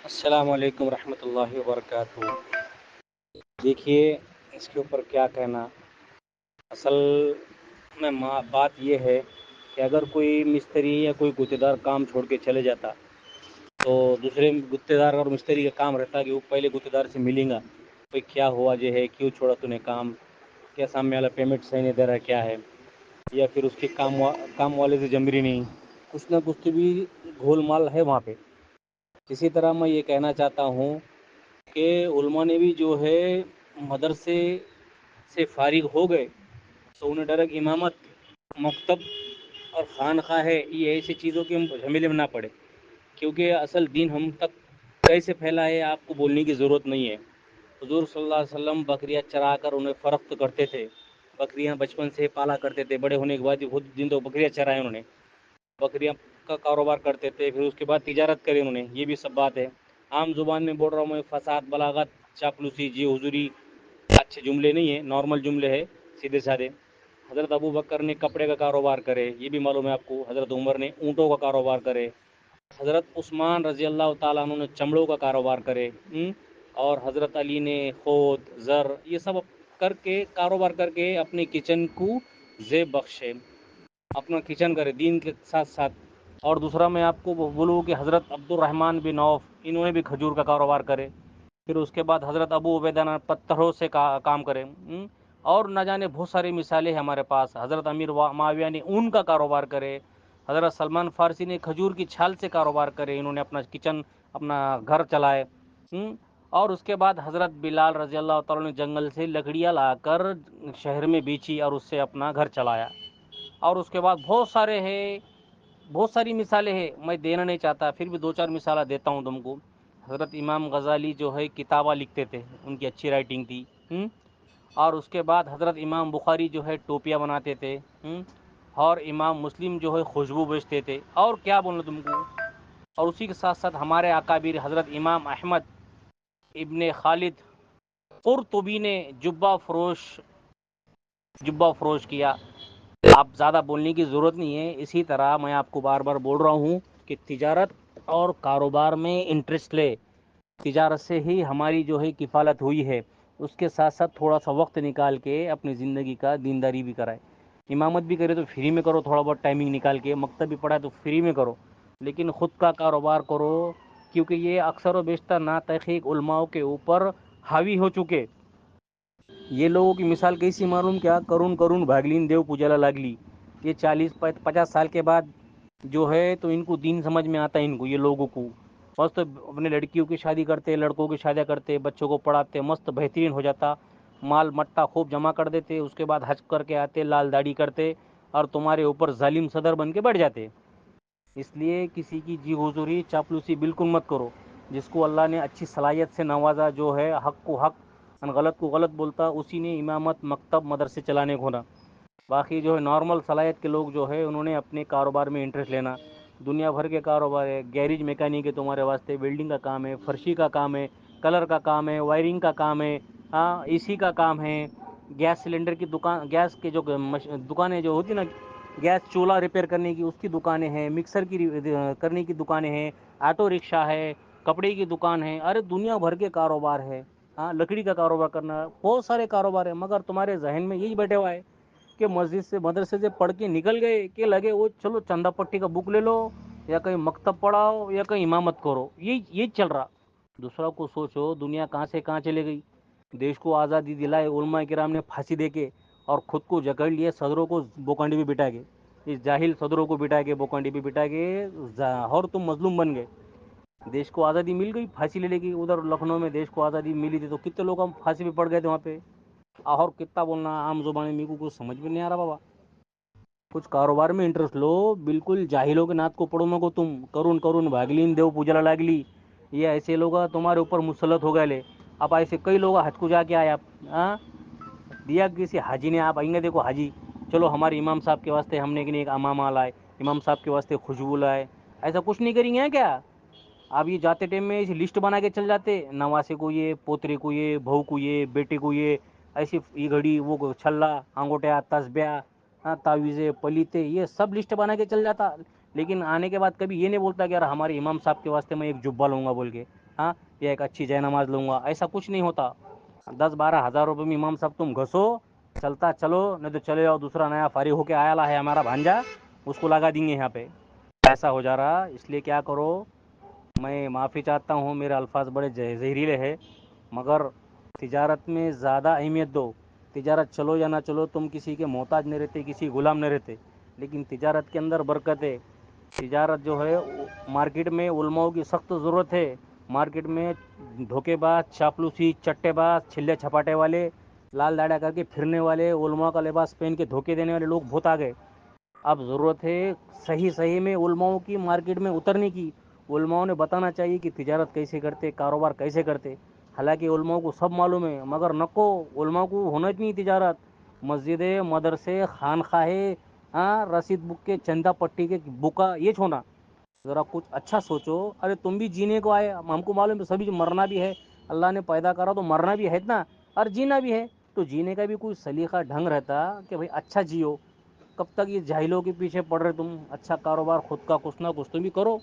السلام علیکم ورحمۃ اللہ وبرکاتہ۔ دیکھیے، اس کے اوپر کیا کہنا۔ اصل میں بات یہ ہے کہ اگر کوئی مستری یا کوئی گتےدار کام چھوڑ کے چلے جاتا تو دوسرے گتےدار اور مستری کا کام رہتا کہ وہ پہلے گتےدار سے ملیں گا، بھائی کیا ہوا جو ہے، کیوں چھوڑا تو نے کام، کیا سامنے والا پیمنٹ صحیح نہیں دے رہا کیا ہے، یا پھر اس کے کام والے سے جمری نہیں، کچھ نہ کچھ تو بھی گھول مال ہے وہاں پہ۔ اسی طرح میں یہ کہنا چاہتا ہوں کہ علماء نے بھی جو ہے مدرسے سے فارغ ہو گئے تو انہیں ڈائریکٹ امامت، مکتب اور خانقاہ ہے، یہ ایسی چیزوں کے ہم جھمیلے میں نہ پڑے، کیونکہ اصل دین ہم تک کیسے پھیلا ہے آپ کو بولنے کی ضرورت نہیں ہے۔ حضور صلی اللہ علیہ وسلم بکریاں چرا کر انہیں فروخت کرتے تھے، بکریاں بچپن سے پالا کرتے تھے، بڑے ہونے کے بعد خود دن تو بکریاں چرائے انہوں نے، بکریاں کا کاروبار کرتے تھے، پھر اس کے بعد تجارت کرے انہوں نے، یہ بھی سب بات ہے۔ عام زبان میں بول رہا ہوں میں، فساد، بلاغت، چاپلوسی، جی حضوری، اچھے جملے نہیں ہیں، نارمل جملے ہیں، سیدھے سادے۔ حضرت ابو بکر نے کپڑے کا کاروبار کرے، یہ بھی معلوم ہے آپ کو۔ حضرت عمر نے اونٹوں کا کاروبار کرے، حضرت عثمان رضی اللہ تعالیٰ عنہ نے چمڑوں کا کاروبار کرے، اور حضرت علی نے خود، زر، یہ سب کر کے کاروبار کر کے اپنے کچن کو زیب بخشے، اپنا کچن کرے دین کے ساتھ ساتھ۔ اور دوسرا میں آپ کو بولوں کہ حضرت عبد الرحمن بن عوف، انہوں نے بھی کھجور کا کاروبار کرے، پھر اس کے بعد حضرت ابو عبیدہ نے پتھروں سے کام کرے، اور نہ جانے بہت ساری مثالیں ہیں ہمارے پاس۔ حضرت امیر معاویہ نے اون کا کاروبار کرے، حضرت سلمان فارسی نے کھجور کی چھال سے کاروبار کرے، انہوں نے اپنا کچن، اپنا گھر چلائے۔ اور اس کے بعد حضرت بلال رضی اللہ تعالیٰ نے جنگل سے لکڑیاں لا کر شہر میں بیچی اور اس سے اپنا گھر چلایا۔ اور اس کے بعد بہت سارے ہیں، بہت ساری مثالیں ہیں، میں دینا نہیں چاہتا، پھر بھی دو چار مثالیں دیتا ہوں تم کو۔ حضرت امام غزالی جو ہے کتابہ لکھتے تھے، ان کی اچھی رائٹنگ تھی۔ اور اس کے بعد حضرت امام بخاری جو ہے ٹوپیاں بناتے تھے، اور امام مسلم جو ہے خوشبو بیچتے تھے، اور کیا بولنا تم کو۔ اور اسی کے ساتھ ساتھ ہمارے اکابر حضرت امام احمد ابن خالد قرطبی نے جبہ فروش کیا۔ آپ زیادہ بولنے کی ضرورت نہیں ہے۔ اسی طرح میں آپ کو بار بار بول رہا ہوں کہ تجارت اور کاروبار میں انٹرسٹ لے، تجارت سے ہی ہماری جو ہے کفالت ہوئی ہے، اس کے ساتھ ساتھ تھوڑا سا وقت نکال کے اپنی زندگی کا دینداری بھی کرائے۔ امامت بھی کرے تو فری میں کرو، تھوڑا بہت ٹائمنگ نکال کے، مکتب بھی پڑھا تو فری میں کرو، لیکن خود کا کاروبار کرو، کیونکہ یہ اکثر و بیشتر نا تحقیق علماؤں کے اوپر حاوی ہو چکے۔ یہ لوگوں کی مثال کیسی معلوم، کیا کرون بھاگلین دیو پوجالا لاگلی، یہ 40-50 سال کے بعد جو ہے تو ان کو دین سمجھ میں آتا ہے، ان کو، یہ لوگوں کو مست اپنے لڑکیوں کی شادی کرتے، لڑکوں کی شادیاں کرتے، بچوں کو پڑھاتے، مست بہترین ہو جاتا، مال مٹا خوب جمع کر دیتے، اس کے بعد حج کر کے آتے، لال داڑھی کرتے، اور تمہارے اوپر ظالم صدر بن کے بیٹھ جاتے۔ اس لیے کسی کی جی حضوری، چاپلوسی بالکل مت کرو۔ جس کو اللہ نے اچھی صلاحیت سے نوازا، جو ہے حق کو حق، غلط کو غلط بولتا، اسی نے امامت، مکتب، مدرسے چلانے کو ہونا۔ باقی جو ہے نارمل صلاحیت کے لوگ جو ہے انہوں نے اپنے کاروبار میں انٹرسٹ لینا۔ دنیا بھر کے کاروبار ہے، گیریج میکینک ہے تمہارے واسطے، ویلڈنگ کا کام ہے، فرشی کا کام ہے، کلر کا کام ہے، وائرنگ کا کام ہے، اے سی کا کام ہے، گیس سلنڈر کی دکان، گیس کی جو دکانیں جو ہوتی نا، گیس چولہا ریپیئر کرنے کی، اس کی دکانیں ہیں، مکسر کی کرنے کی دکانیں ہیں، آٹو رکشہ ہے، کپڑے کی دکان ہے، ارے دنیا بھر کے کاروبار ہے۔ لکڑی کا کاروبار کرنا، بہت سارے کاروبار ہیں، مگر تمہارے ذہن میں یہی بیٹھے ہوا ہے کہ مسجد سے، مدرسے سے پڑھ کے نکل گئے کہ لگے وہ چلو چندہ پٹی کا بک لے لو، یا کہیں مکتب پڑھاؤ، یا کہیں امامت کرو، یہ چل رہا۔ دوسرا کو سوچو، دنیا کہاں سے کہاں چلے گئی۔ دیش کو آزادی دلائے علماء کرام نے پھانسی دے کے، اور خود کو جکڑ لیے، صدروں کو بوکانڈی بھی بٹا کے، اس جاہل صدروں کو بٹا کے، بوکانڈی بھی بٹا کے، اور تم مظلوم بن گئے۔ دیش کو آزادی مل گئی، پھانسی لے لے گی۔ ادھر لکھنؤ میں دیش کو آزادی ملی تھی تو کتنے لوگ ہم پھانسی بھی پڑ گئے تھے وہاں پہ۔ اور کتنا بولنا عام زبان میں، میرے کو کچھ سمجھ میں نہیں آ رہا بابا۔ کچھ کاروبار میں انٹرسٹ لو، بالکل جاہلوں کے نعت کو پڑھو مگو تم، کرون بھاگلین دیو پوجالا لاگلی، یہ ایسے لوگ تمہارے اوپر مسلط ہو گئے لے۔ اب ایسے کئی لوگ حج کو جا کے آئے، آپ دیا کسی حاجی نے، آپ آئیں گے دیکھو حاجی، چلو ہمارے امام صاحب کے واسطے ہم نے ایک امامہ لائے، امام صاحب کے واسطے خوشبو لائے، ایسا کچھ نہیں کریں گے کیا؟ آپ یہ جاتے ٹائم میں لسٹ بنا کے چل جاتے، نواسے کو یہ، پوترے کو یہ، بہو کو یہ، بیٹے کو یہ، ایسی یہ گھڑی، وہ چھلا، انگوٹھیا، تسبیح، تعویذیں، پلیتے، یہ سب لسٹ بنا کے چل جاتا، لیکن آنے کے بعد کبھی یہ نہیں بولتا کہ یار ہمارے امام صاحب کے واسطے میں ایک جبہ لوں گا بول کے۔ ہاں یا ایک اچھی جے نماز لوں گا، ایسا کچھ نہیں ہوتا. 10-12 ہزار روپے میں امام صاحب تم گھسو، چلتا چلو، نہیں تو چلے جاؤ دوسرا نیا فارغ ہو کے آیا ہے ہمارا بھانجا، اس کو لگا دیں گے یہاں پہ. ایسا ہو جا رہا. اس لیے کیا کرو، میں معافی چاہتا ہوں، میرے الفاظ بڑے زہریلے ہیں، مگر تجارت میں زیادہ اہمیت دو. تجارت چلو یا نہ چلو، تم کسی کے محتاج نہیں رہتے، کسی غلام نہیں رہتے، لیکن تجارت کے اندر برکت ہے. تجارت جو ہے مارکیٹ میں علماؤں کی سخت ضرورت ہے. مارکیٹ میں دھوکے باز، چاپلوسی، چٹے باز، چھلے چھپاٹے والے، لال داڑیاں کر کے پھرنے والے، علماء کا لباس پہن کے دھوکے دینے والے لوگ بہت آ گئے. اب ضرورت ہے صحیح میں علماؤں کی مارکیٹ میں اترنے کی. علماؤں نے بتانا چاہیے کہ تجارت کیسے کرتے، کاروبار کیسے کرتے. حالانکہ علماؤں کو سب معلوم ہے، مگر نکو، علماؤں کو ہونا چاہیے تجارت. مسجدیں، مدرسے، خانقاہیں، رسید بک کے، چندہ پٹی کے بکا، یہ چھونا. ذرا کچھ اچھا سوچو. ارے تم بھی جینے کو آئے، ہم کو معلوم ہے سبھی مرنا بھی ہے. اللہ نے پیدا کرا تو مرنا بھی ہے نا، اور جینا بھی ہے. تو جینے کا بھی کوئی سلیقہ ڈھنگ رہتا کہ بھئی اچھا جیو. کب تک یہ جاہلوں کے پیچھے پڑ رہے تم؟ اچھا کاروبار خود کا کچھ نہ کچھ تم بھی کرو.